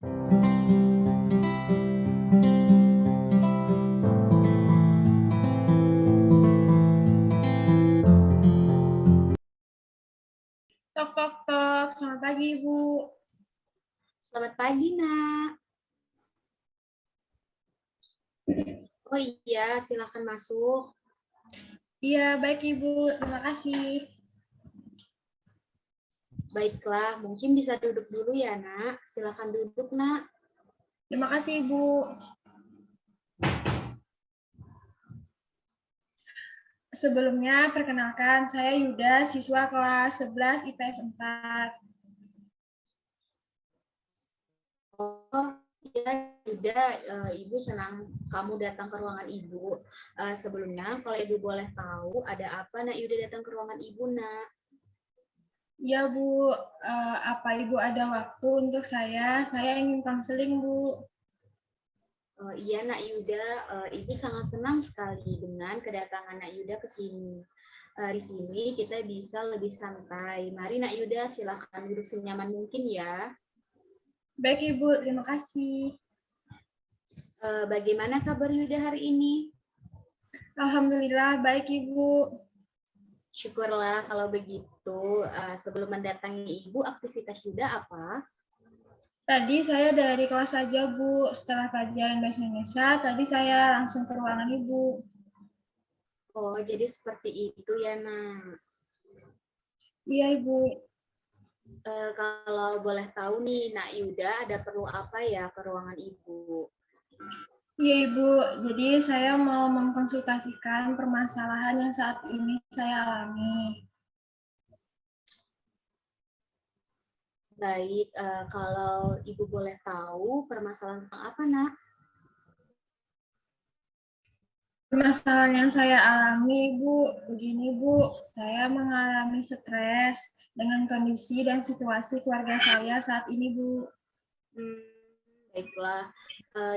Tok, tok, tok. Selamat pagi, Ibu. Selamat pagi, Nak. Oh iya, silakan masuk. Iya, baik, Ibu. Terima kasih. Baiklah, mungkin bisa duduk dulu ya, Nak. Silakan duduk, Nak. Terima kasih, Ibu. Sebelumnya, perkenalkan, saya Yuda, siswa kelas 11 IPS 4. Oh iya, Yuda, Ibu senang kamu datang ke ruangan Ibu. Sebelumnya, kalau Ibu boleh tahu, ada apa, Nak Yuda datang ke ruangan Ibu, Nak? Ya, Bu. Apa Ibu ada waktu untuk saya? Saya ingin konseling, Bu. Iya, Nak Yuda, Ibu sangat senang sekali dengan kedatangan Nak Yuda ke sini. Di sini kita bisa lebih santai. Mari, Nak Yuda, silakan duduk senyaman mungkin ya. Baik, Ibu. Terima kasih. Bagaimana kabar Yuda hari ini? Alhamdulillah, baik, Ibu. Syukurlah kalau begitu. Sebelum mendatangi Ibu, aktivitas Yuda apa? Tadi saya dari kelas saja, Bu. Setelah pelajaran bahasa Indonesia, tadi saya langsung ke ruangan Ibu. Oh, jadi seperti itu ya, Nak. Iya, Ibu. Kalau boleh tahu nih, Nak Yuda ada perlu apa ya ke ruangan Ibu? Iya, Ibu. Jadi saya mau mengkonsultasikan permasalahan yang saat ini saya alami. Baik, kalau Ibu boleh tahu permasalahan tentang apa, Nak? Permasalahan yang saya alami, Bu, begini, Bu. Saya mengalami stres dengan kondisi dan situasi keluarga saya saat ini, Bu. Hmm, baiklah.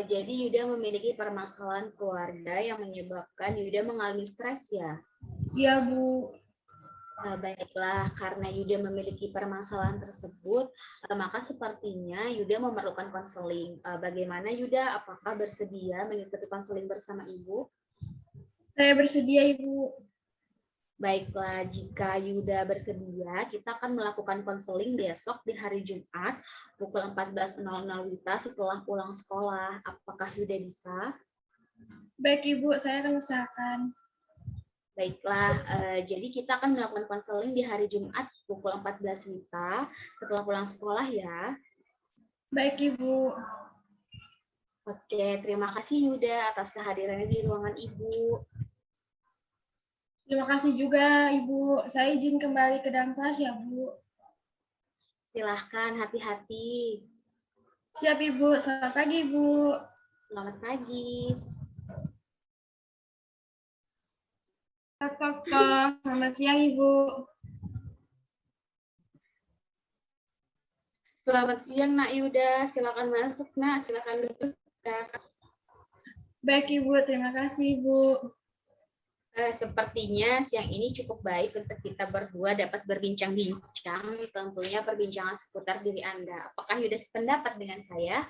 Jadi Yuda memiliki permasalahan keluarga yang menyebabkan Yuda mengalami stres ya? Iya, Bu. Baiklah, karena Yuda memiliki permasalahan tersebut, maka sepertinya Yuda memerlukan konseling. Bagaimana Yuda? Apakah bersedia mengikuti konseling bersama Ibu? Saya bersedia, Ibu. Baiklah, jika Yuda bersedia, kita akan melakukan konseling besok di hari Jumat pukul 14.00 WITA setelah pulang sekolah. Apakah Yuda bisa? Baik, Ibu. Saya akan usahakan. Baiklah, jadi kita akan melakukan konseling di hari Jumat pukul 14 WITA setelah pulang sekolah ya. Baik, Ibu. Oke, terima kasih Yuda atas kehadirannya di ruangan Ibu. Terima kasih juga, Ibu. Saya izin kembali ke dalam kelas ya, Bu. Silahkan, hati-hati. Siap, Ibu. Selamat pagi, Ibu. Selamat pagi. Tok, tok, tok. Selamat siang, Ibu. Selamat siang, Nak Yuda. Silakan masuk, Nak. Silakan duduk. Baik, Ibu. Terima kasih, Ibu. Sepertinya siang ini cukup baik untuk kita berdua dapat berbincang-bincang, tentunya perbincangan seputar diri Anda. Apakah Yuda sependapat dengan saya?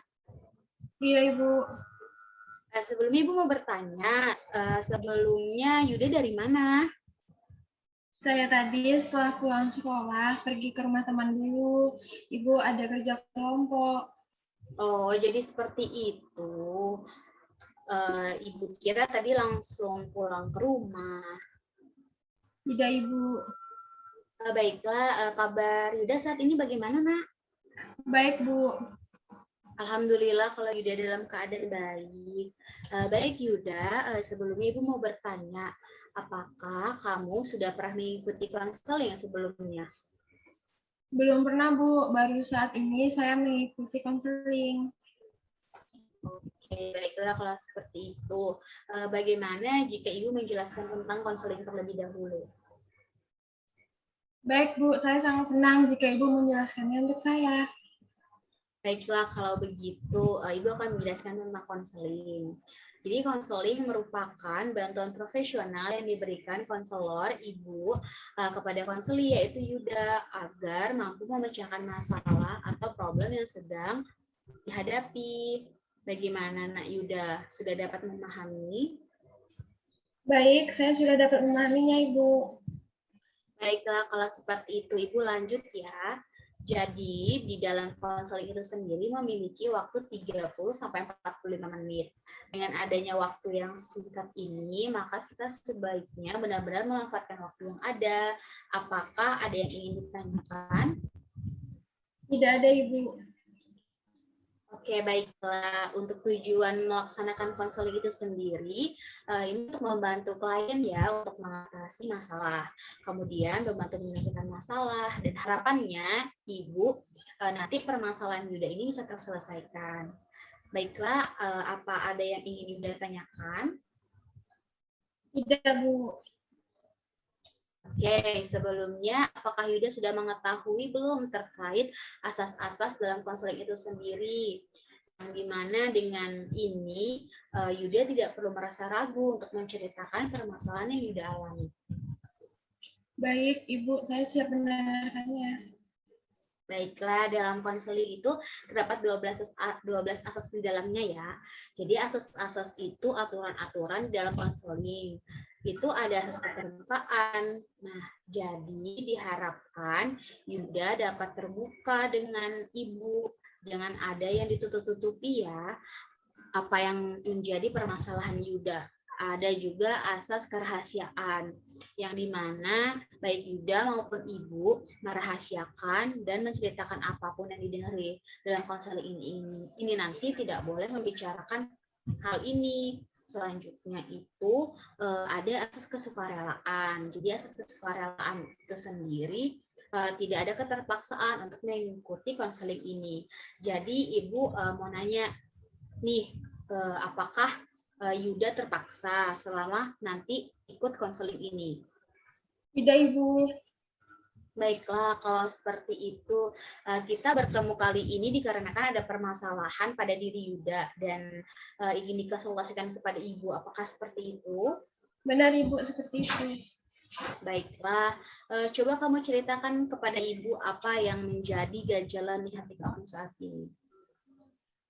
Iya, Ibu. Sebelumnya Ibu mau bertanya, sebelumnya Yuda dari mana? Saya tadi setelah pulang sekolah pergi ke rumah teman dulu. Ibu ada kerja kelompok. Oh, jadi seperti itu. Ibu kira tadi langsung pulang ke rumah. Tidak, Ibu. Baiklah, kabar Yuda saat ini bagaimana, Nak? Baik, Bu. Alhamdulillah kalau Yuda dalam keadaan baik. Baik Yuda, sebelumnya Ibu mau bertanya, apakah kamu sudah pernah mengikuti konseling sebelumnya? Belum pernah, Bu. Baru saat ini saya mengikuti konseling. Oke, baiklah kalau seperti itu. Bagaimana jika Ibu menjelaskan tentang konseling terlebih dahulu? Baik, Bu. Saya sangat senang jika Ibu menjelaskannya untuk saya. Baiklah, kalau begitu, Ibu akan menjelaskan tentang konseling. Jadi konseling merupakan bantuan profesional yang diberikan konselor Ibu kepada konseli, yaitu Yuda, agar mampu memecahkan masalah atau problem yang sedang dihadapi. Bagaimana Nak Yuda? Sudah dapat memahami? Baik, saya sudah dapat memahaminya, Ibu. Baiklah, kalau seperti itu Ibu lanjut ya. Jadi, di dalam konseling itu sendiri memiliki waktu 30-45 menit. Dengan adanya waktu yang singkat ini, maka kita sebaiknya benar-benar memanfaatkan waktu yang ada. Apakah ada yang ingin ditanyakan? Tidak ada, Ibu. Oke, baiklah. Untuk tujuan melaksanakan konseling itu sendiri, ini untuk membantu klien ya untuk mengatasi masalah. Kemudian membantu menyelesaikan masalah dan harapannya Ibu nanti permasalahan Yuda ini bisa terselesaikan. Baiklah, apa ada yang ingin Yuda tanyakan? Tidak, Bu. Oke, sebelumnya apakah Yuda sudah mengetahui belum terkait asas-asas dalam konseling itu sendiri? Yang dimana dengan ini Yuda tidak perlu merasa ragu untuk menceritakan permasalahan yang Yuda alami. Baik, Ibu. Saya siap mendengarkannya. Baiklah, dalam konseling itu terdapat 12 asas di dalamnya ya. Jadi asas-asas itu aturan-aturan di dalam konseling. Itu ada asas keterbukaan. Nah, jadi diharapkan Yuda dapat terbuka dengan Ibu. Jangan ada yang ditutup-tutupi ya. Apa yang menjadi permasalahan Yuda. Ada juga asas kerahasiaan yang dimana baik Yuda maupun Ibu merahasiakan dan menceritakan apapun yang didengar dalam konseling ini nanti tidak boleh membicarakan hal ini. Selanjutnya itu ada asas kesukarelaan. Jadi asas kesukarelaan itu sendiri tidak ada keterpaksaan untuk mengikuti konseling ini. Jadi Ibu mau nanya nih, apakah Yuda terpaksa selama nanti ikut konseling ini? Tidak, Ibu. Baiklah, kalau seperti itu kita bertemu kali ini dikarenakan ada permasalahan pada diri Yuda dan ingin dikonsultasikan kepada Ibu. Apakah seperti itu? Benar, Ibu. Seperti itu. Baiklah, coba kamu ceritakan kepada Ibu apa yang menjadi ganjalan di hati kamu saat ini.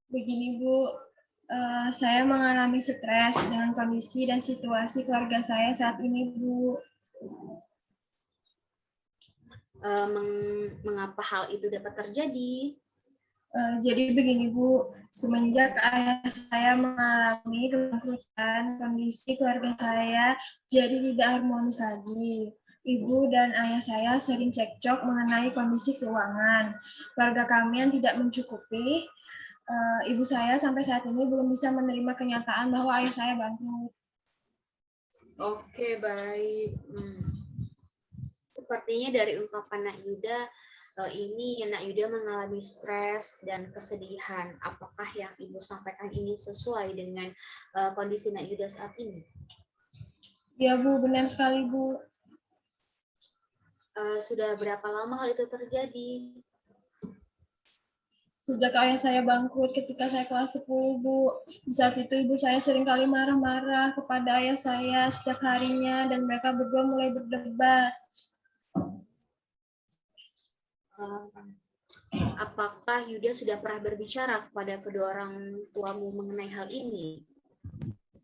Begini, Bu. Saya mengalami stres dengan kondisi dan situasi keluarga saya saat ini, Bu. Mengapa hal itu dapat terjadi? Jadi begini, Bu, semenjak ayah saya mengalami kebangkrutan, kondisi keluarga saya jadi tidak harmonis lagi. Ibu dan ayah saya sering cekcok mengenai kondisi keuangan. Keluarga kami yang tidak mencukupi, ibu saya sampai saat ini belum bisa menerima kenyataan bahwa ayah saya bangkrut. Oke, baik. Sepertinya dari ungkapan Nak Yuda, ini Nak Yuda mengalami stres dan kesedihan. Apakah yang Ibu sampaikan ini sesuai dengan kondisi Nak Yuda saat ini? Ya, Bu, benar sekali, Bu. Sudah berapa lama hal itu terjadi? Sejak ayah saya bangkrut ketika saya kelas 10, Bu. Di saat itu ibu saya seringkali marah-marah kepada ayah saya setiap harinya dan mereka berdua mulai berdebat. Apakah Yuda sudah pernah berbicara kepada kedua orang tuamu mengenai hal ini?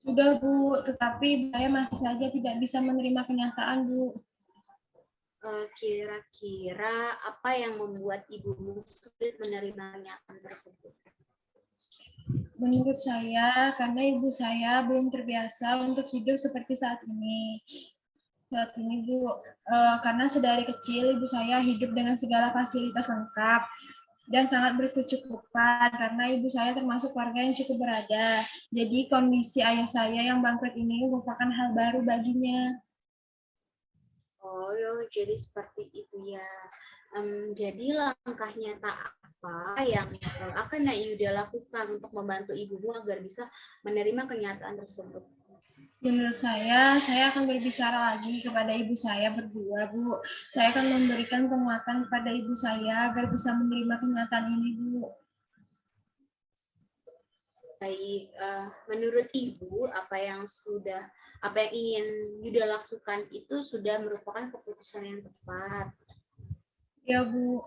Sudah, Bu, tetapi saya masih saja tidak bisa menerima kenyataan, Bu. Kira-kira apa yang membuat ibumu sulit menerima kenyataan tersebut? Menurut saya, karena ibu saya belum terbiasa untuk hidup seperti saat ini. Saat ini, Bu, karena sedari kecil ibu saya hidup dengan segala fasilitas lengkap dan sangat berkecukupan karena ibu saya termasuk keluarga yang cukup berada. Jadi kondisi ayah saya yang bangkrut ini merupakan hal baru baginya. Oh, jadi seperti itu ya. Jadi langkah nyata apa yang akan Nak Yuda lakukan untuk membantu ibumu agar bisa menerima kenyataan tersebut? Menurut saya akan berbicara lagi kepada ibu saya berdua, Bu. Saya akan memberikan penguatan kepada ibu saya agar bisa menerima kenyataan ini, Bu. Baik, menurut Ibu apa yang ingin Yuda lakukan itu sudah merupakan keputusan yang tepat. Ya, Bu.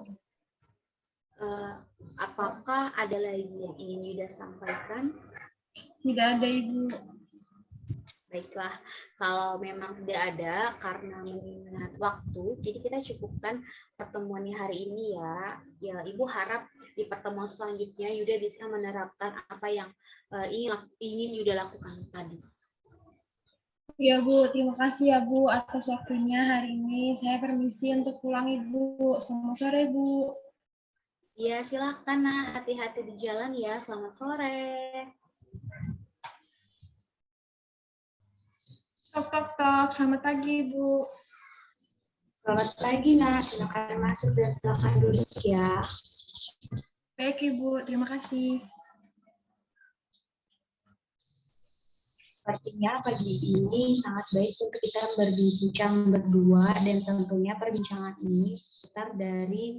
Apakah ada lagi yang ingin Yuda sampaikan? Tidak ada, Ibu. Baiklah, kalau memang tidak ada karena mengingat waktu, jadi kita cukupkan pertemuannya hari ini ya. Ya, Ibu harap di pertemuan selanjutnya Yuda bisa menerapkan apa yang ingin Yuda lakukan tadi. Ya Bu, terima kasih ya Bu atas waktunya hari ini. Saya permisi untuk pulang Ibu. Selamat sore Bu. Ya, silakan nah, hati-hati di jalan ya. Selamat sore. Tok tok tok, selamat pagi Bu. Selamat pagi nah, silakan masuk dan silakan duduk ya. Baik Ibu, terima kasih. Sepertinya pagi ini sangat baik untuk kita berbincang berdua dan tentunya perbincangan ini seputar dari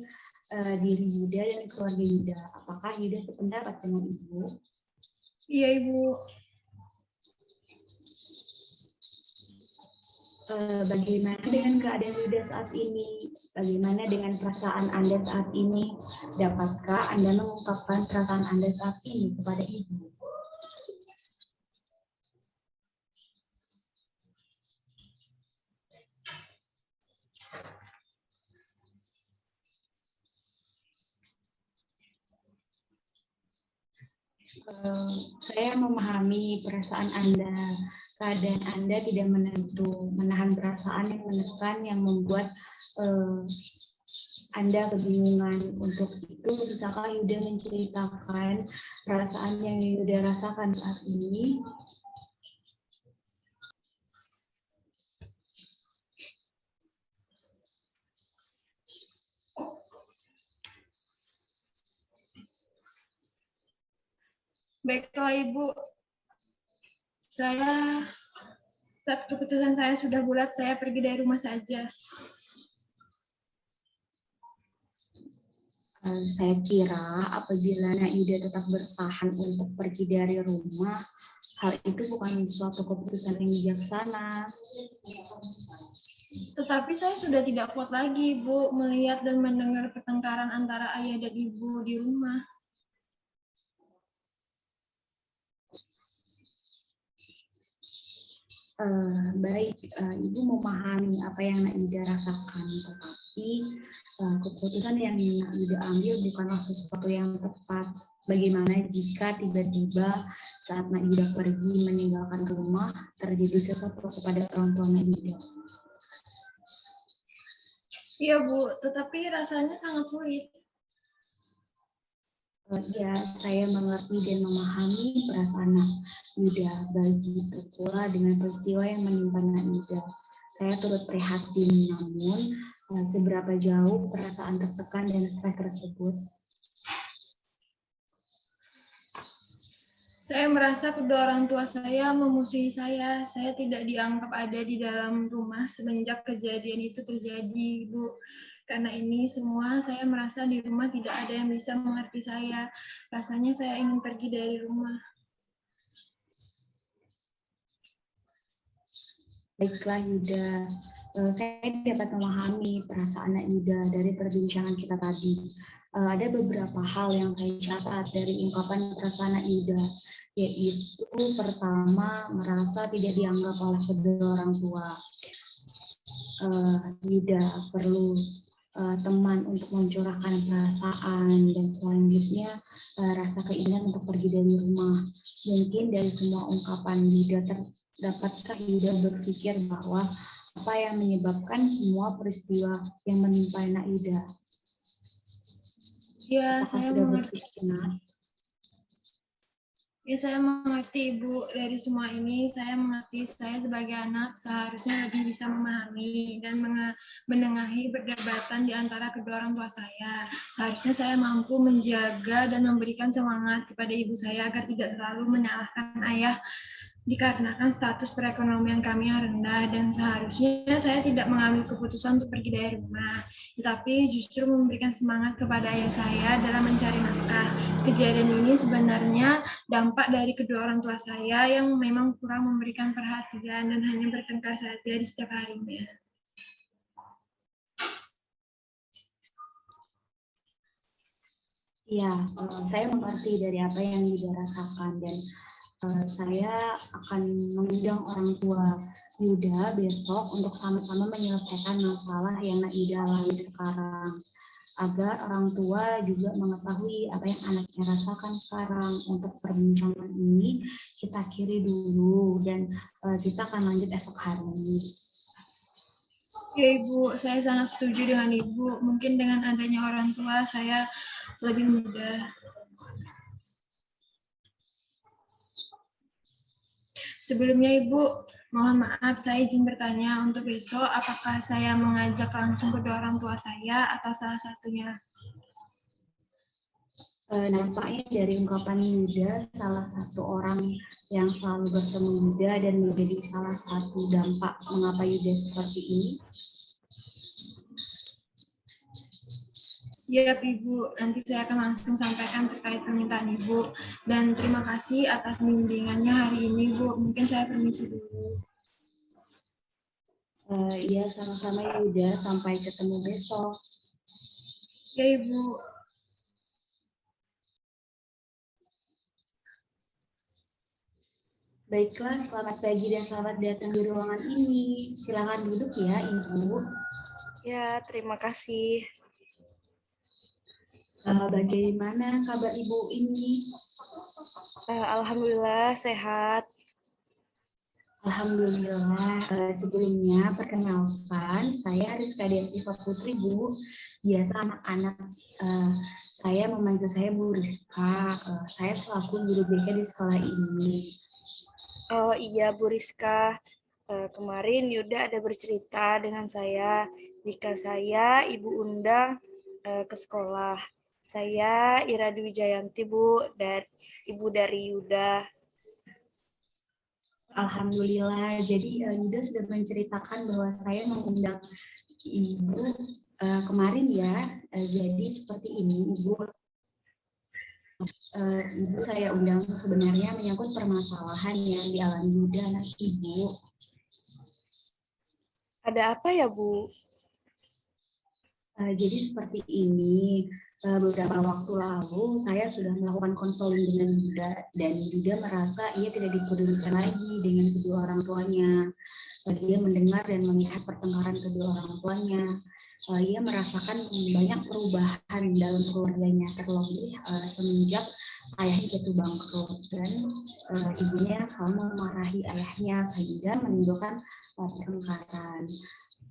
diri Yuda dan keluarga Yuda. Apakah Yuda sependapat dengan Ibu? Iya Ibu. Bagaimana dengan keadaan Yuda saat ini? Bagaimana dengan perasaan Anda saat ini? Dapatkah Anda mengungkapkan perasaan Anda saat ini kepada Ibu? Saya memahami perasaan Anda. Keadaan Anda tidak menentu, menahan perasaan yang menekan yang membuat Anda kebingungan. Untuk itu, bisakah Yuda menceritakan perasaan yang Yuda rasakan saat ini? Baiklah Ibu. Saat keputusan saya sudah bulat, saya pergi dari rumah saja. Saya kira apabila Nak Yuda tetap bertahan untuk pergi dari rumah, hal itu bukan suatu keputusan yang bijaksana. Tetapi saya sudah tidak kuat lagi, Bu, melihat dan mendengar pertengkaran antara ayah dan ibu di rumah. Baik, Ibu memahami apa yang Nak Yuda rasakan, tetapi keputusan yang Nak Yuda ambil bukanlah sesuatu yang tepat. Bagaimana jika tiba-tiba saat Nak Yuda pergi meninggalkan rumah, terjadi sesuatu kepada orang tua Nak Yuda? Iya Bu, tetapi rasanya sangat sulit. Ya, saya mengerti dan memahami perasaan Nak Yuda. Begitu pula dengan peristiwa yang menimpa Nak Yuda. Saya turut prihatin, namun seberapa jauh perasaan tertekan dan stres tersebut? Saya merasa kedua orang tua saya memusuhi saya. Saya tidak dianggap ada di dalam rumah semenjak kejadian itu terjadi, Bu. Karena ini semua saya merasa di rumah tidak ada yang bisa mengerti saya. Rasanya saya ingin pergi dari rumah. Baiklah Yuda, saya dapat memahami perasaan Nak Yuda dari perbincangan kita tadi. Ada beberapa hal yang saya catat dari ungkapan perasaan Nak Yuda, yaitu pertama merasa tidak dianggap oleh kedua orang tua. Yuda perlu teman untuk mencurahkan perasaan, dan selanjutnya rasa keinginan untuk pergi dari rumah. Mungkin dari semua ungkapan Yuda dapatkah Yuda berpikir bahwa apa yang menyebabkan semua peristiwa yang menimpa Nak Yuda? Ya, Apakah saya sudah mengerti. berpikir? Ya, saya mengerti, Ibu. Dari semua ini, saya mengerti saya sebagai anak seharusnya lebih bisa memahami dan menengahi perdebatan di antara kedua orang tua saya. Seharusnya saya mampu menjaga dan memberikan semangat kepada ibu saya agar tidak terlalu menyalahkan ayah dikarenakan status perekonomian kami yang rendah, dan seharusnya saya tidak mengambil keputusan untuk pergi dari rumah, tetapi justru memberikan semangat kepada ayah saya dalam mencari nafkah. Kejadian ini sebenarnya dampak dari kedua orang tua saya yang memang kurang memberikan perhatian dan hanya bertengkar saja di setiap harinya. Iya, saya mengerti dari apa yang Yuda rasakan dan saya akan mengundang orang tua Yuda besok untuk sama-sama menyelesaikan masalah yang Yuda alami sekarang, agar orang tua juga mengetahui apa yang anaknya rasakan sekarang. Untuk perbincangan ini kita akhiri dulu dan kita akan lanjut esok hari. Ya Ibu, saya sangat setuju dengan Ibu. Mungkin dengan adanya orang tua saya lebih mudah. Sebelumnya Ibu, mohon maaf saya izin bertanya untuk besok apakah saya mengajak langsung kedua orang tua saya atau salah satunya? Nampaknya dari ungkapan Yuda, salah satu orang yang selalu bertemu Yuda dan menjadi salah satu dampak mengapa Yuda seperti ini. Siap Ibu, nanti saya akan langsung sampaikan terkait permintaan Ibu. Dan terima kasih atas bimbingannya hari ini Bu. Mungkin saya permisi dulu. Ya, sama-sama Yuda, sampai ketemu besok. Ya Ibu. Baiklah, selamat pagi dan selamat datang di ruangan ini. Silakan duduk ya, Ibu. Ya, terima kasih. Bagaimana kabar Ibu ini? Alhamdulillah sehat. Alhamdulillah. Sebelumnya perkenalkan, saya Rizka Desiva Putri, Bu. Biasa anak-anak saya memanggil saya Bu Rizka. Saya selaku guru BK di sekolah ini. Oh iya Bu Rizka, kemarin Yuda ada bercerita dengan saya jika saya Ibu undang ke sekolah. Saya Ira Dwi Jayanti Bu, Ibu dari Yuda. Alhamdulillah. Jadi Yuda sudah menceritakan bahwa saya mengundang Ibu kemarin ya. Jadi seperti ini Ibu. Ibu saya undang sebenarnya menyangkut permasalahan yang dialami Yuda anak Ibu. Ada apa ya Bu? Jadi seperti ini, beberapa waktu lalu saya sudah melakukan konseling dengan Yuda dan Yuda merasa ia tidak dipedulikan lagi dengan kedua orang tuanya. Dia mendengar dan melihat pertengkaran kedua orang tuanya. Ia merasakan banyak perubahan dalam keluarganya, terlebih semenjak ayahnya jatuh bangkrut dan ibunya selalu memarahi ayahnya sehingga menimbulkan pertengkaran.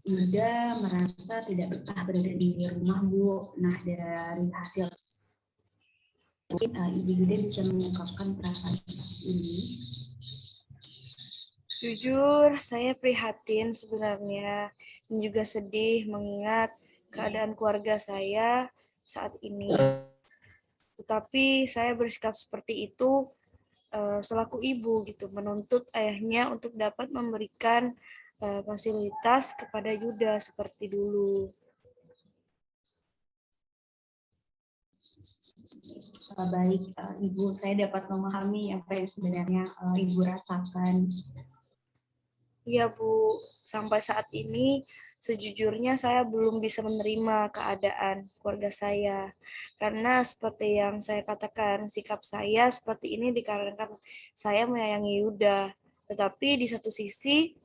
Yuda merasa tidak betah berada di rumah, Bu. Nah, dari hasil mungkin Ibu Yuda bisa mengungkapkan perasaan seperti ini. Jujur, saya prihatin sebenarnya dan juga sedih mengingat keadaan keluarga saya saat ini. Tetapi saya bersikap seperti itu selaku ibu gitu, menuntut ayahnya untuk dapat memberikan fasilitas kepada Yuda seperti dulu. Baik, Ibu, saya dapat memahami apa yang sebenarnya Ibu rasakan. Iya Bu, sampai saat ini sejujurnya saya belum bisa menerima keadaan keluarga saya. Karena seperti yang saya katakan, sikap saya seperti ini dikarenakan saya menyayangi Yuda. Tetapi di satu sisi,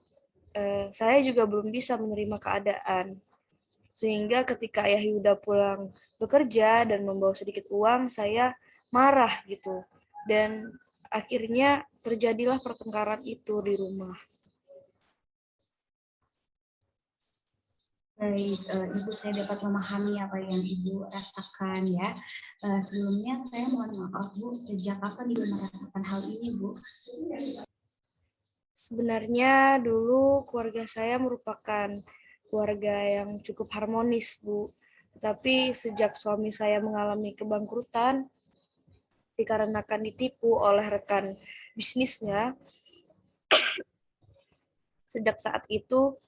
saya juga belum bisa menerima keadaan. Sehingga ketika ayah Yuda pulang bekerja dan membawa sedikit uang, saya marah gitu. Dan akhirnya terjadilah pertengkaran itu di rumah. Baik, Ibu, saya dapat memahami apa yang Ibu rasakan ya. Sebelumnya saya mohon maaf Bu, sejak kapan Ibu merasakan hal ini Bu? Sebenarnya dulu keluarga saya merupakan keluarga yang cukup harmonis, Bu. Tetapi sejak suami saya mengalami kebangkrutan, dikarenakan ditipu oleh rekan bisnisnya, sejak saat itu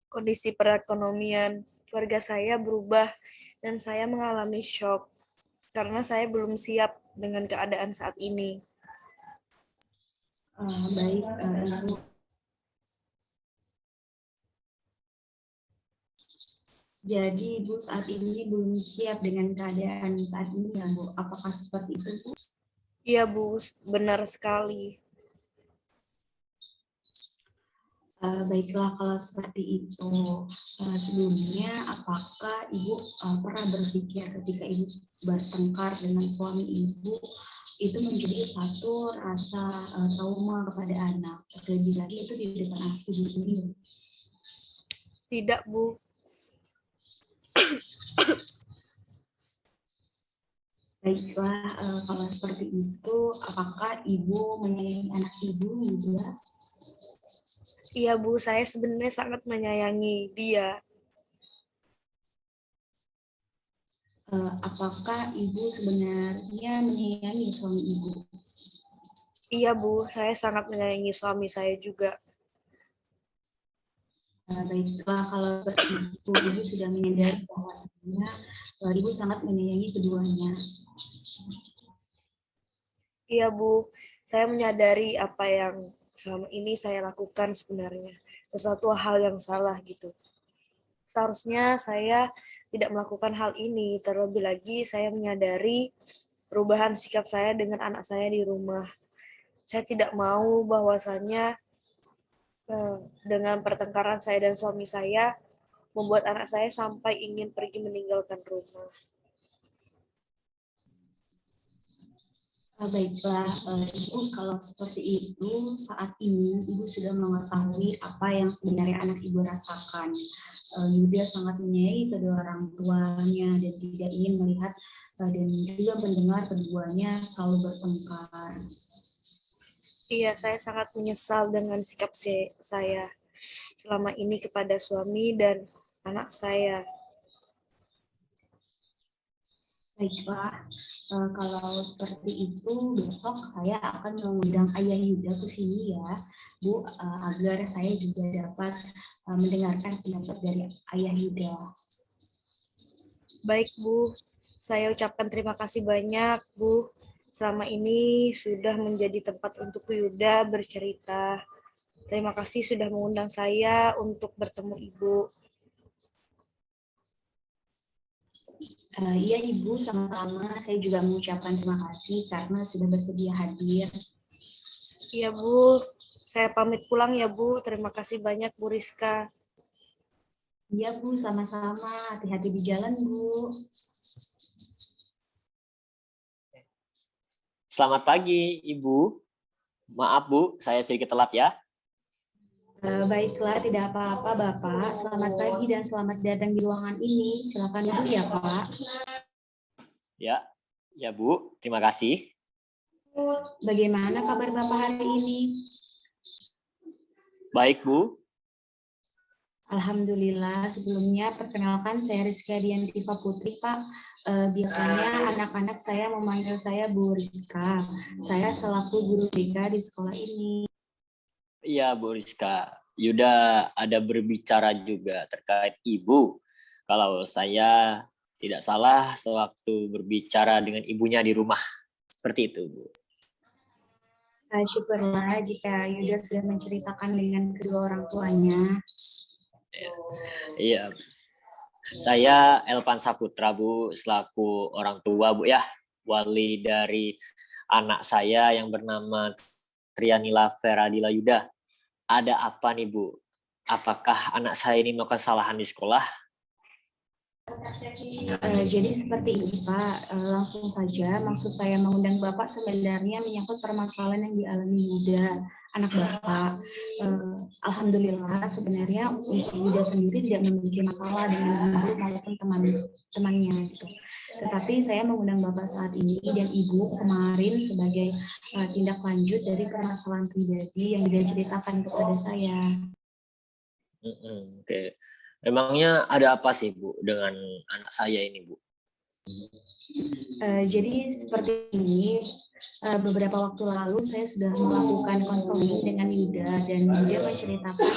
kondisi perekonomian keluarga saya berubah dan saya mengalami shock karena saya belum siap dengan keadaan saat ini. Baik, Ibu. Jadi Ibu saat ini belum siap dengan keadaan saat ini ya Bu? Apakah seperti itu Bu? Iya Bu, benar sekali. Baiklah kalau seperti itu. Sebelumnya apakah Ibu pernah berpikir ketika Ibu bertengkar dengan suami Ibu itu menjadi satu rasa trauma kepada anak, terlebih lagi itu di depan anak Ibu sendiri? Tidak Bu. Baiklah, kalau seperti itu, apakah Ibu menyayangi anak Ibu juga? Iya Bu, saya sebenarnya sangat menyayangi dia. Apakah Ibu sebenarnya menyayangi suami Ibu? Iya Bu, saya sangat menyayangi suami saya juga. Baiklah, kalau seperti itu, Ibu sudah menyadari bahwasanya Ibu sangat menyayangi keduanya. Iya Bu, saya menyadari apa yang selama ini saya lakukan sebenarnya. Sesuatu hal yang salah gitu. Seharusnya saya tidak melakukan hal ini, terlebih lagi saya menyadari perubahan sikap saya dengan anak saya di rumah. Saya tidak mau bahwasanya dengan pertengkaran saya dan suami saya membuat anak saya sampai ingin pergi meninggalkan rumah. Baiklah, Ibu, kalau seperti itu, saat ini Ibu sudah mengetahui apa yang sebenarnya anak Ibu rasakan. Yuda sangat menyayangi kedua orang tuanya dan tidak ingin melihat dan juga mendengar keduanya selalu bertengkar. Iya, saya sangat menyesal dengan sikap saya selama ini kepada suami dan anak saya. Baiklah, kalau seperti itu besok saya akan mengundang Ayah Yuda ke sini ya, Bu, agar saya juga dapat mendengarkan pendapat dari Ayah Yuda. Baik Bu, saya ucapkan terima kasih banyak Bu. Selama ini sudah menjadi tempat untuk Yuda bercerita. Terima kasih sudah mengundang saya untuk bertemu Ibu. Iya Ibu, sama-sama. Saya juga mengucapkan terima kasih karena sudah bersedia hadir. Iya Bu, saya pamit pulang ya Bu. Terima kasih banyak Bu Rizka. Iya Bu, sama-sama. Hati-hati di jalan Bu. Selamat pagi, Ibu. Maaf, Bu, saya sedikit telat ya. Baiklah, tidak apa-apa Bapak. Selamat pagi dan selamat datang di ruangan ini. Silakan duduk ya Pak. Ya Bu, terima kasih. Bagaimana kabar Bapak hari ini? Baik, Bu. Alhamdulillah. Sebelumnya perkenalkan saya Rizka Diantifa Putri Pak. Biasanya anak-anak saya memanggil saya Bu Rizka. Saya selaku guru BK di sekolah ini. Iya, Bu Rizka. Yuda ada berbicara juga terkait Ibu. Kalau saya tidak salah sewaktu berbicara dengan ibunya di rumah. Seperti itu, Bu. Syukurlah jika Yuda sudah menceritakan dengan kedua orang tuanya. Iya. Saya Elvan Saputra, Bu, selaku orang tua, Bu ya. Wali dari anak saya yang bernama Trianila Feradila Yuda. Ada apa nih, Bu? Apakah anak saya ini melakukan kesalahan di sekolah? Jadi seperti ini Pak, langsung saja maksud saya mengundang Bapak sebenarnya menyangkut permasalahan yang dialami Yuda, anak Bapak. Alhamdulillah sebenarnya Yuda sendiri tidak memiliki masalah dengan ibu maupun teman-temannya gitu. Tetapi saya mengundang Bapak saat ini dan Ibu kemarin sebagai tindak lanjut dari permasalahan pribadi yang Yuda ceritakan kepada saya. Oke. Emangnya ada apa sih, Bu, dengan anak saya ini, Bu? Jadi seperti ini, beberapa waktu lalu saya sudah melakukan konseling dengan Yuda dan Yuda menceritakan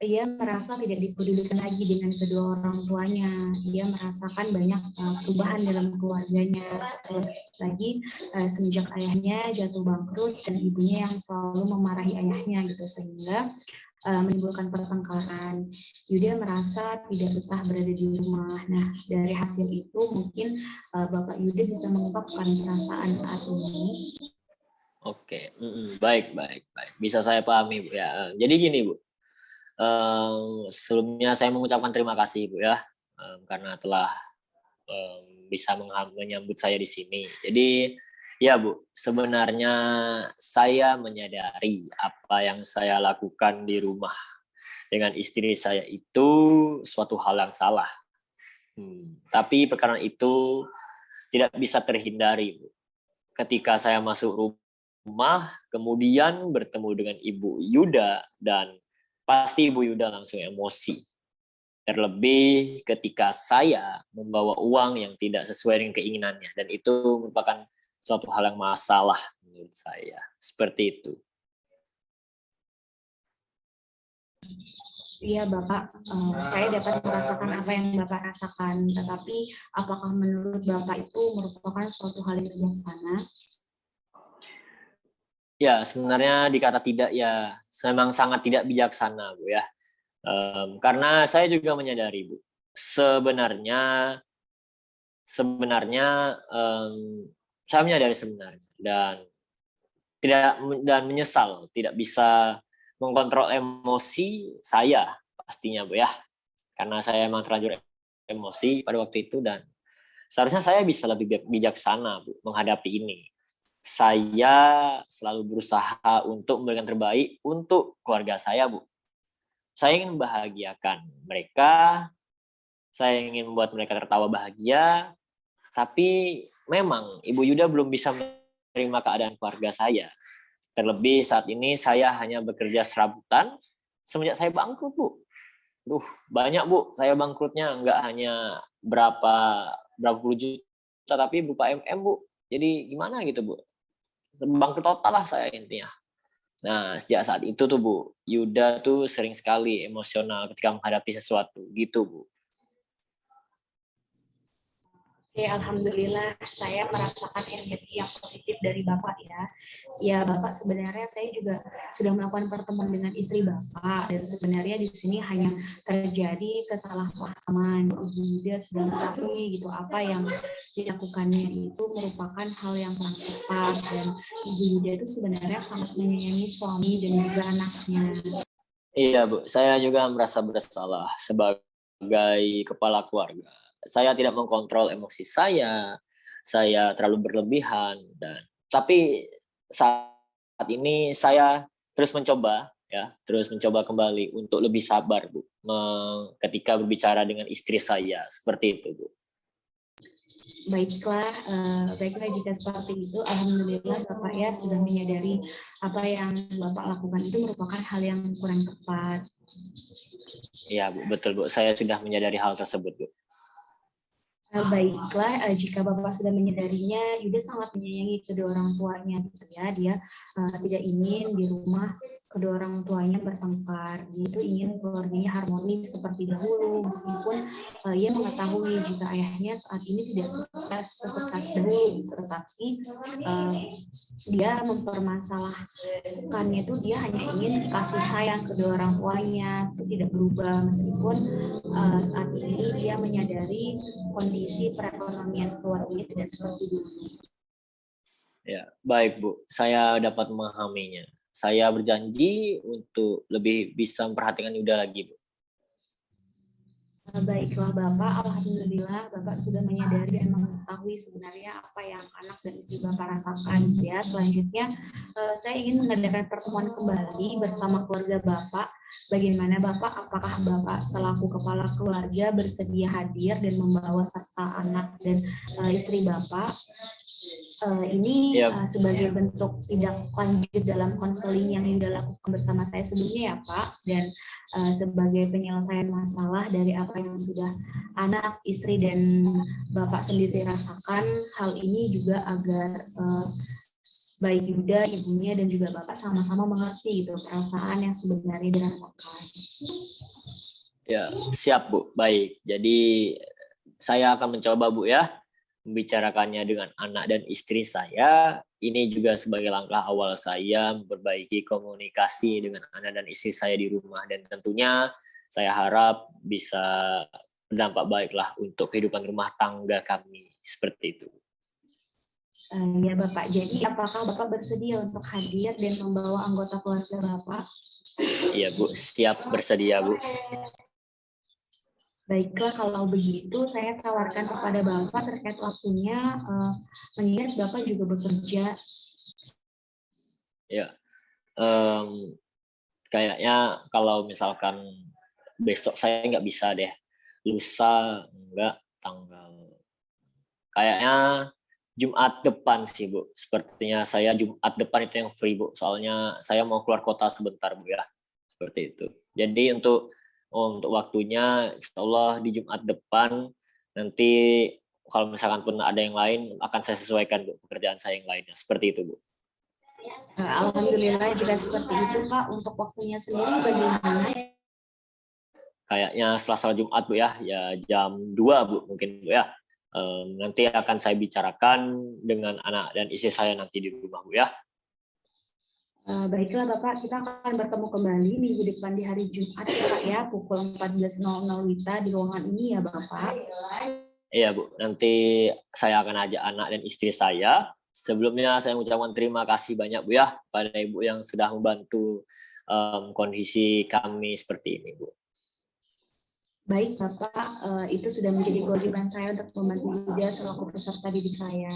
ia merasa tidak dipedulikan lagi dengan kedua orang tuanya. Ia merasakan banyak perubahan dalam keluarganya. Lagi semenjak ayahnya jatuh bangkrut dan ibunya yang selalu memarahi ayahnya gitu, sehingga menimbulkan pertengkaran. Yuda merasa tidak betah berada di rumah. Nah, dari hasil itu mungkin Bapak Yuda bisa mengungkapkan perasaan saat ini. Oke, baik. Bisa saya pahami, Bu ya. Jadi gini, Bu. Sebelumnya saya mengucapkan terima kasih, Bu ya, karena telah bisa menyambut saya di sini. Jadi ya Bu, sebenarnya saya menyadari apa yang saya lakukan di rumah dengan istri saya itu suatu hal yang salah. Tapi perkara itu tidak bisa terhindari, Bu. Ketika saya masuk rumah, kemudian bertemu dengan Ibu Yuda, dan pasti Ibu Yuda langsung emosi. Terlebih ketika saya membawa uang yang tidak sesuai dengan keinginannya, dan itu merupakan suatu hal yang masalah menurut saya. Seperti itu. Iya Bapak, saya dapat merasakan apa yang Bapak rasakan, tetapi apakah menurut Bapak itu merupakan suatu hal yang bijaksana? Ya, sebenarnya dikata tidak ya, memang sangat tidak bijaksana, Bu ya. Karena saya juga menyadari, Bu, sebenarnya saya menyadari sebenarnya dan menyesal tidak bisa mengkontrol emosi saya pastinya, Bu ya, karena saya memang terlanjur emosi pada waktu itu, dan seharusnya saya bisa lebih bijaksana, Bu, menghadapi ini. Saya selalu berusaha untuk memberikan terbaik untuk keluarga saya, Bu. Saya ingin membahagiakan mereka, saya ingin membuat mereka tertawa bahagia, tapi memang Ibu Yuda belum bisa menerima keadaan keluarga saya. Terlebih saat ini saya hanya bekerja serabutan semenjak saya bangkrut, Bu. Banyak, Bu. Saya bangkrutnya nggak hanya berapa puluh juta, tapi berupa Bu. Jadi gimana gitu, Bu? Bangkrut total lah saya intinya. Nah, sejak saat itu tuh, Bu, Yuda tuh sering sekali emosional ketika menghadapi sesuatu, gitu, Bu. Oke, alhamdulillah saya merasakan energi yang positif dari Bapak ya. Ya Bapak, sebenarnya saya juga sudah melakukan pertemuan dengan istri Bapak, dan sebenarnya di sini hanya terjadi kesalahpahaman. Ibu Yuda sudah mengakui gitu apa yang dilakukannya itu merupakan hal yang kurang tepat, dan Ibu Yuda itu sebenarnya sangat menyayangi suami dan juga anaknya. Iya, Bu, saya juga merasa bersalah sebagai kepala keluarga. Saya tidak mengkontrol emosi saya terlalu berlebihan, tapi saat ini saya terus mencoba kembali untuk lebih sabar, Bu, ketika berbicara dengan istri saya, seperti itu, Bu. Baiklah jika seperti itu, alhamdulillah Bapak ya sudah menyadari apa yang Bapak lakukan itu merupakan hal yang kurang tepat. Iya, Bu, betul, Bu. Saya sudah menyadari hal tersebut, Bu. Baiklah, jika Bapak sudah menyadarinya, Yuda sangat menyayangi kedua orang tuanya gitu ya. Dia tidak ingin di rumah kedua orang tuanya bertengkar. Dia itu ingin keluarganya harmonis seperti dahulu, meskipun ia mengetahui jika ayahnya saat ini tidak sukses dahulu, tetapi dia mempermasalahkannya itu dia hanya ingin kasih sayang kedua orang tuanya itu tidak berubah, meskipun saat ini dia menyadari kondisi perekonomian keluarganya tidak seperti dulu. Ya, baik, Bu. Saya dapat memahaminya. Saya berjanji untuk lebih bisa memperhatikan Yuda lagi, Bu. Baiklah Bapak, alhamdulillah Bapak sudah menyadari dan mengetahui sebenarnya apa yang anak dan istri Bapak rasakan ya. Selanjutnya saya ingin mengadakan pertemuan kembali bersama keluarga Bapak. Bagaimana Bapak, apakah Bapak selaku kepala keluarga bersedia hadir dan membawa serta anak dan istri Bapak? Ini sebagai bentuk tindak lanjut dalam konseling yang Yuda lakukan bersama saya sebelumnya ya Pak, dan sebagai penyelesaian masalah dari apa yang sudah anak, istri, dan Bapak sendiri rasakan. Hal ini juga agar baik Yuda, ibunya, dan juga Bapak sama-sama mengerti gitu perasaan yang sebenarnya dirasakan. Ya, siap, Bu. Baik. Jadi saya akan mencoba, Bu ya, membicarakannya dengan anak dan istri saya. Ini juga sebagai langkah awal saya memperbaiki komunikasi dengan anak dan istri saya di rumah, dan tentunya saya harap bisa berdampak baiklah untuk kehidupan rumah tangga kami, seperti itu. Ya Bapak, jadi apakah Bapak bersedia untuk hadir dan membawa anggota keluarga Bapak? Iya Bu, siap bersedia Bu. Baiklah, kalau begitu saya tawarkan kepada Bapak terkait waktunya, mengingat Bapak juga bekerja. Ya, kayaknya kalau misalkan besok saya nggak bisa deh, lusa enggak, kayaknya Jumat depan sih Bu. Sepertinya saya Jumat depan itu yang free Bu, soalnya saya mau keluar kota sebentar Bu ya, seperti itu. Jadi untuk waktunya insya Allah di Jumat depan, nanti kalau misalkan pun ada yang lain akan saya sesuaikan Bu, pekerjaan saya yang lainnya, seperti itu Bu. Alhamdulillah jika seperti itu Pak. Untuk waktunya sendiri bagaimana? Kayaknya setelah salat Jumat Bu ya jam 2 Bu mungkin Bu ya. Nanti akan saya bicarakan dengan anak dan istri saya nanti di rumah Bu ya. Baiklah Bapak, kita akan bertemu kembali minggu depan di hari Jumat ya Pak ya, pukul 14.00 WITA di ruangan ini ya Bapak. Iya Bu, nanti saya akan ajak anak dan istri saya. Sebelumnya saya mengucapkan terima kasih banyak Bu ya pada Ibu yang sudah membantu kondisi kami seperti ini Bu. Baik Bapak, itu sudah menjadi kewajiban saya untuk membantu juga selaku peserta didik saya.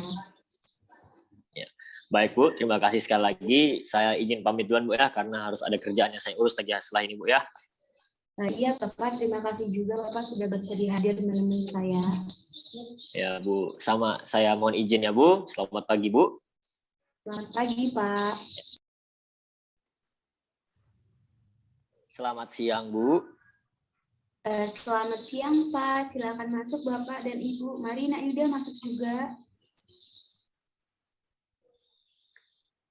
Ya. Baik Bu, terima kasih sekali lagi. Saya izin pamit duluan Bu ya, karena harus ada kerjaan yang saya urus lagi setelah ini Bu ya. Iya Bapak, terima kasih juga Bapak sudah bersedia hadir menemui saya. Ya Bu, sama saya mohon izin ya Bu. Selamat pagi Bu. Selamat pagi Pak. Selamat siang Bu. Selamat siang Pak, silakan masuk Bapak dan Ibu. Mari Nak Yuda masuk juga.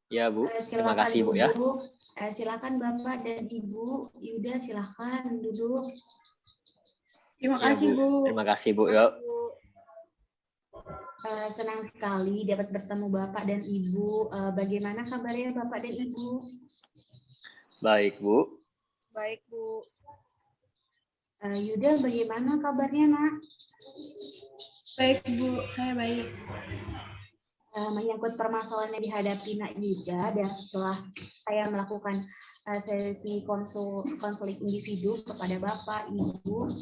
Ya Bu, terima kasih Bu ya. Silakan Bapak dan Ibu. Yuda silakan duduk. Terima Ya, kasih Bu. Terima kasih Bu ya. Senang sekali dapat bertemu Bapak dan Ibu. Bagaimana kabarnya Bapak dan Ibu? Baik Bu. Baik Bu. Yuda, bagaimana kabarnya, Nak? Baik Bu, saya baik. Menyangkut permasalahan yang dihadapi Nak Yuda, dan setelah saya melakukan sesi konseling individu kepada Bapak, Ibu,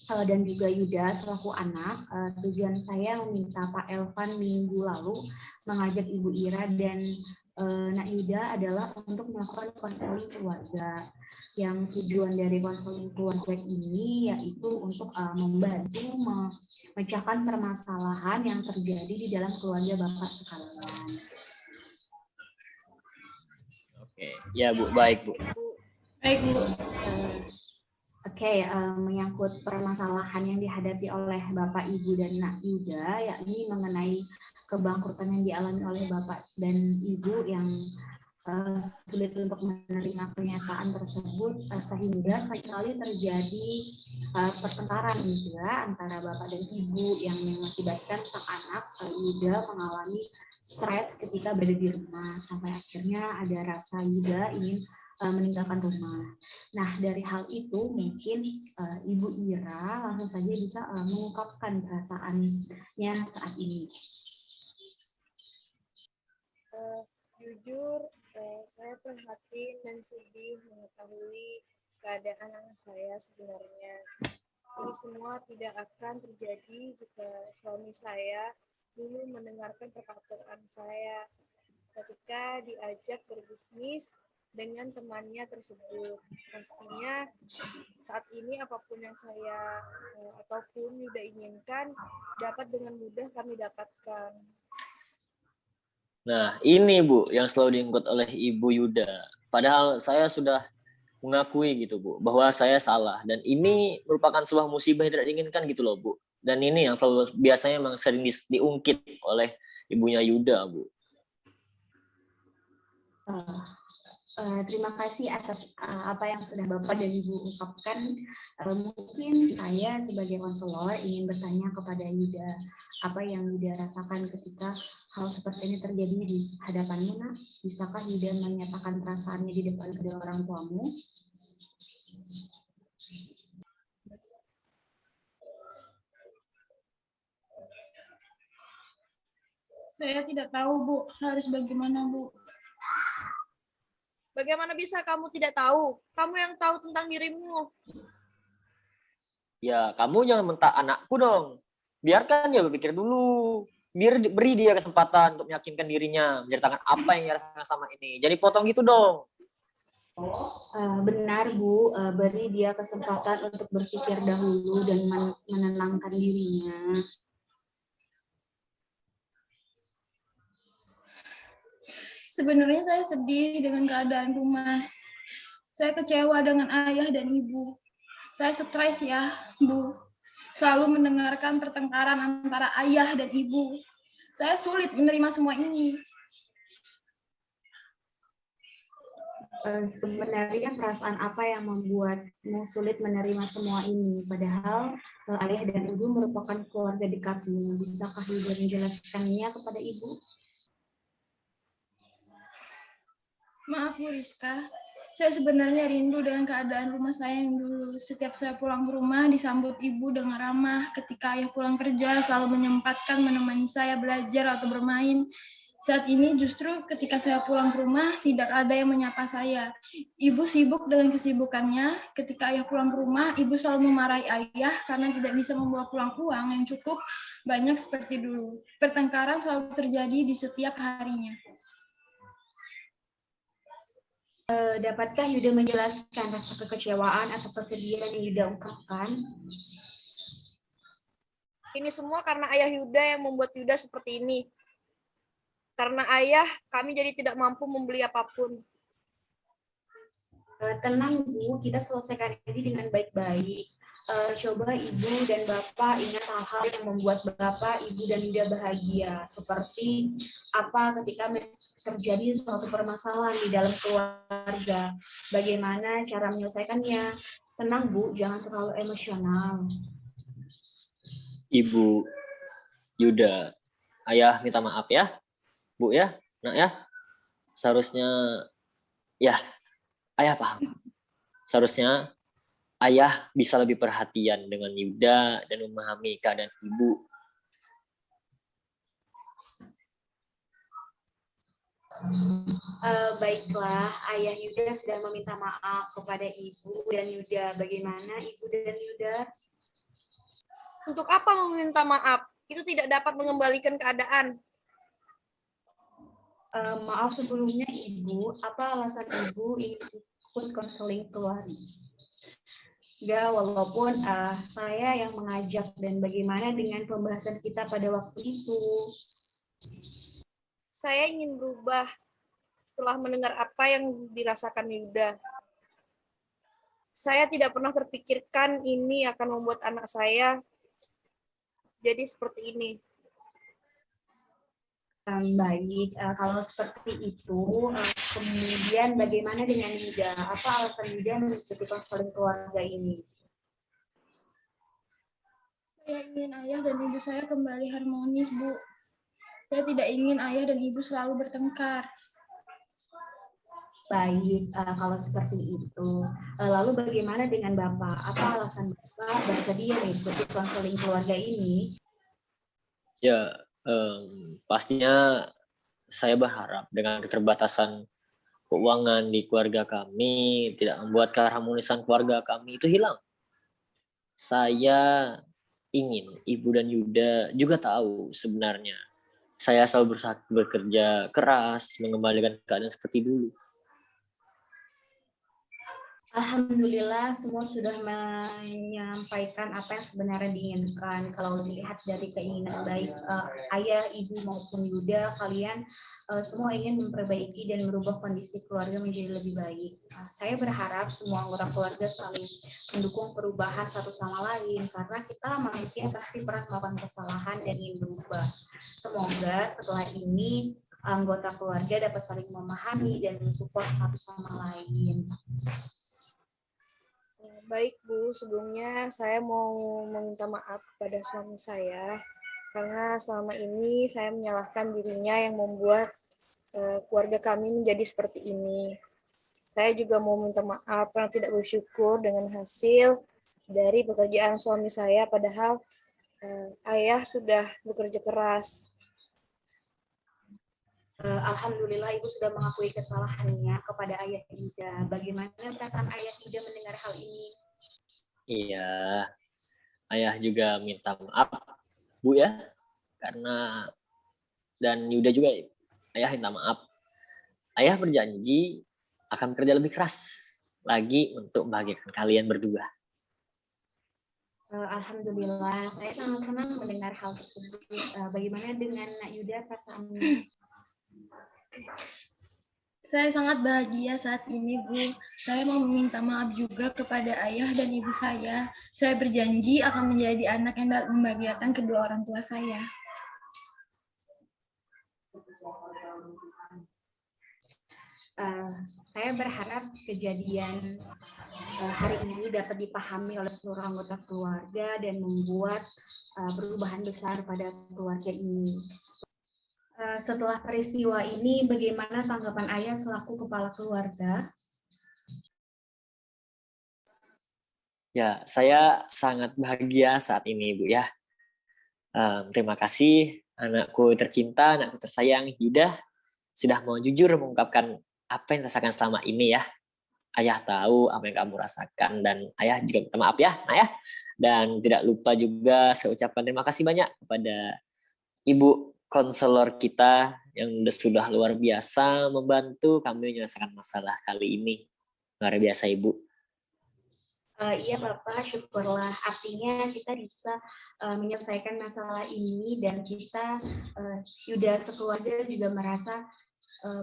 dan juga Yuda selaku anak, tujuan saya meminta Pak Elvan minggu lalu mengajak Ibu Ira dan Nak Yuda adalah untuk melakukan konseling keluarga. Yang tujuan dari konseling keluarga ini yaitu untuk membantu memecahkan permasalahan yang terjadi di dalam keluarga Bapak sekalian. Oke, ya Bu, baik Bu. Baik Bu. Oke, menyangkut permasalahan yang dihadapi oleh Bapak, Ibu, dan Nak Yuda, yakni mengenai kebangkrutan yang dialami oleh Bapak dan Ibu yang sulit untuk menerima kenyataan tersebut, sehingga seringkali terjadi pertengkaran juga antara Bapak dan Ibu yang mengakibatkan sang anak Yuda mengalami stres ketika berada di rumah, sampai akhirnya ada rasa Yuda ingin meninggalkan rumah. Nah, dari hal itu mungkin Ibu Ira langsung saja bisa mengungkapkan perasaannya saat ini. Jujur, saya prihatin dan sedih mengetahui keadaan anak saya sebenarnya. Ini semua tidak akan terjadi jika suami saya dulu mendengarkan perkataan saya ketika diajak berbisnis dengan temannya tersebut. Pastinya saat ini apapun yang saya ataupun Yuda inginkan dapat dengan mudah kami dapatkan. Nah, ini Bu yang selalu diingat oleh Ibu Yuda. Padahal saya sudah mengakui gitu Bu, bahwa saya salah. Dan ini merupakan sebuah musibah yang tidak diinginkan gitu loh Bu. Dan ini yang selalu biasanya memang sering diungkit oleh ibunya Yuda Bu. Terima kasih atas apa yang sudah Bapak dan Ibu ungkapkan. Mungkin saya sebagai konselor ingin bertanya kepada Yuda, apa yang Yuda rasakan ketika hal seperti ini terjadi di hadapanmu, Nak? Bisakah Yuda menyatakan perasaannya di depan kedua orang tuamu? Saya tidak tahu, Bu. Harus bagaimana, Bu? Bagaimana bisa kamu tidak tahu? Kamu yang tahu tentang dirimu. Ya, kamu jangan mentak anakku dong. Biarkan dia berpikir dulu. Beri dia kesempatan untuk meyakinkan dirinya, menceritakan apa yang dia rasakan sama ini. Jadi potong gitu dong. Benar, Bu. Beri dia kesempatan untuk berpikir dahulu dan menenangkan dirinya. Sebenarnya saya sedih dengan keadaan rumah. Saya kecewa dengan ayah dan ibu. Saya stres ya, Bu. Selalu mendengarkan pertengkaran antara ayah dan ibu. Saya sulit menerima semua ini. Sebenarnya perasaan apa yang membuatmu sulit menerima semua ini? Padahal ayah dan ibu merupakan keluarga dekatmu. Bisakah Yuda menjelaskannya kepada ibu? Maaf Bu Rizka, saya sebenarnya rindu dengan keadaan rumah saya yang dulu. Setiap saya pulang ke rumah disambut ibu dengan ramah. Ketika ayah pulang kerja selalu menyempatkan menemani saya belajar atau bermain. Saat ini justru ketika saya pulang ke rumah tidak ada yang menyapa saya. Ibu sibuk dengan kesibukannya. Ketika ayah pulang ke rumah, ibu selalu memarahi ayah karena tidak bisa membawa pulang uang yang cukup banyak seperti dulu. Pertengkaran selalu terjadi di setiap harinya. Dapatkah Yuda menjelaskan rasa kekecewaan atau kesedihan yang Yuda ungkapkan? Ini semua karena ayah Yuda yang membuat Yuda seperti ini. Karena ayah, kami jadi tidak mampu membeli apapun. Tenang Bu, kita selesaikan ini dengan baik-baik. Coba Ibu dan Bapak ingat hal-hal yang membuat Bapak, Ibu, dan Yuda bahagia. Seperti apa ketika terjadi suatu permasalahan di dalam keluarga. Bagaimana cara menyelesaikannya. Tenang Bu, jangan terlalu emosional. Ibu, Yuda, ayah minta maaf ya. Bu ya, Nak ya. Seharusnya, ya, ayah paham. Seharusnya ayah bisa lebih perhatian dengan Yuda dan memahami keadaan ibu. Baiklah, ayah Yuda sudah meminta maaf kepada ibu dan Yuda. Bagaimana ibu dan Yuda? Untuk apa meminta maaf? Itu tidak dapat mengembalikan keadaan. Maaf sebelumnya ibu, apa alasan ibu ingin ikut konseling keluarga? Ya, walaupun saya yang mengajak, dan bagaimana dengan pembahasan kita pada waktu itu? Saya ingin berubah setelah mendengar apa yang dirasakan Yuda. Saya tidak pernah terpikirkan ini akan membuat anak saya jadi seperti ini. Baik, kalau seperti itu, kemudian bagaimana dengan Yuda? Apa alasan Yuda mengikuti konseling keluarga ini? Saya ingin ayah dan ibu saya kembali harmonis, Bu. Saya tidak ingin ayah dan ibu selalu bertengkar. Baik, kalau seperti itu. Lalu bagaimana dengan Bapak? Apa alasan Bapak bersedia mengikuti konseling keluarga ini? Ya, pastinya saya berharap dengan keterbatasan keuangan di keluarga kami tidak membuat keharmonisan keluarga kami itu hilang. Saya ingin Ibu dan Yuda juga tahu sebenarnya saya selalu bekerja keras mengembalikan keadaan seperti dulu. Alhamdulillah semua sudah menyampaikan apa yang sebenarnya diinginkan. Kalau dilihat dari keinginan baik ayah, ibu maupun Yuda, kalian semua ingin memperbaiki dan merubah kondisi keluarga menjadi lebih baik. Saya berharap semua anggota keluarga saling mendukung perubahan satu sama lain, karena kita manusia pasti pernah melakukan kesalahan dan ingin berubah. Semoga setelah ini anggota keluarga dapat saling memahami dan mensupport satu sama lain. Baik Bu, sebelumnya saya mau meminta maaf kepada suami saya karena selama ini saya menyalahkan dirinya yang membuat keluarga kami menjadi seperti ini. Saya juga mau minta maaf karena tidak bersyukur dengan hasil dari pekerjaan suami saya, padahal ayah sudah bekerja keras. Alhamdulillah Ibu sudah mengakui kesalahannya kepada Ayah Yuda. Bagaimana perasaan Ayah Yuda mendengar hal ini? Iya, ayah juga minta maaf, Bu ya, karena dan Yuda juga, ayah minta maaf. Ayah berjanji akan bekerja lebih keras lagi untuk membahagiakan kalian berdua. Alhamdulillah, saya sangat senang mendengar hal tersebut. Bagaimana dengan Nak Yuda perasaannya? Saya sangat bahagia saat ini, Bu. Saya mau meminta maaf juga kepada ayah dan ibu saya. Saya berjanji akan menjadi anak yang dapat membahagiakan kedua orang tua saya. Saya berharap kejadian hari ini dapat dipahami oleh seluruh anggota keluarga dan membuat perubahan besar pada keluarga ini. Setelah peristiwa ini, bagaimana tanggapan Ayah selaku kepala keluarga? Ya, saya sangat bahagia saat ini, Bu ya. Terima kasih anakku tercinta, anakku tersayang, Yuda, sudah mau jujur mengungkapkan apa yang dirasakan selama ini ya. Ayah tahu apa yang kamu rasakan dan ayah juga minta maaf ya, Ayah. Dan tidak lupa juga saya ucapkan terima kasih banyak kepada Ibu konselor kita yang sudah luar biasa membantu kami menyelesaikan masalah kali ini. Luar biasa Ibu. Iya Bapak, syukurlah. Artinya kita bisa menyelesaikan masalah ini dan kita Yuda sekeluarga juga merasa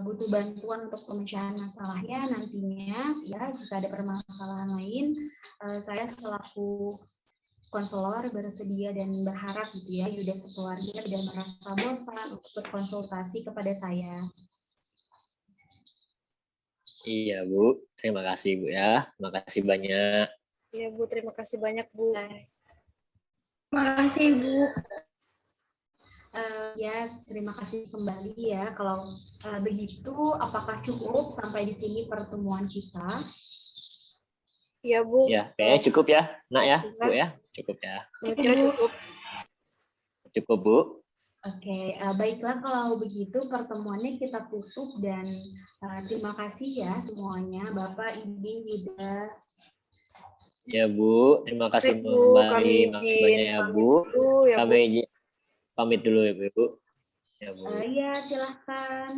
butuh bantuan untuk pemecahan masalahnya nantinya. Ya, jika ada permasalahan lain, saya selaku konselor bersedia dan berharap gitu ya Yuda sekeluarga tidak merasa bosan untuk berkonsultasi kepada saya. Iya Bu, terima kasih Bu ya, terima kasih banyak. Iya Bu, terima kasih banyak Bu. Terima kasih Bu. Ya, terima kasih kembali ya. Kalau begitu, apakah cukup sampai di sini pertemuan kita? Iya Bu. Ya, kayaknya cukup ya, Nak ya, Bu ya, cukup ya. Kira cukup. Cukup Bu. Oke, baiklah kalau begitu pertemuannya kita tutup dan terima kasih ya semuanya, Bapak, Ibu, Yuda. Ya Bu, terima kasih Bu, kembali maksudnya ya Bu. Kami izin pamit dulu ya Bu. Ya Bu. Iya, silahkan.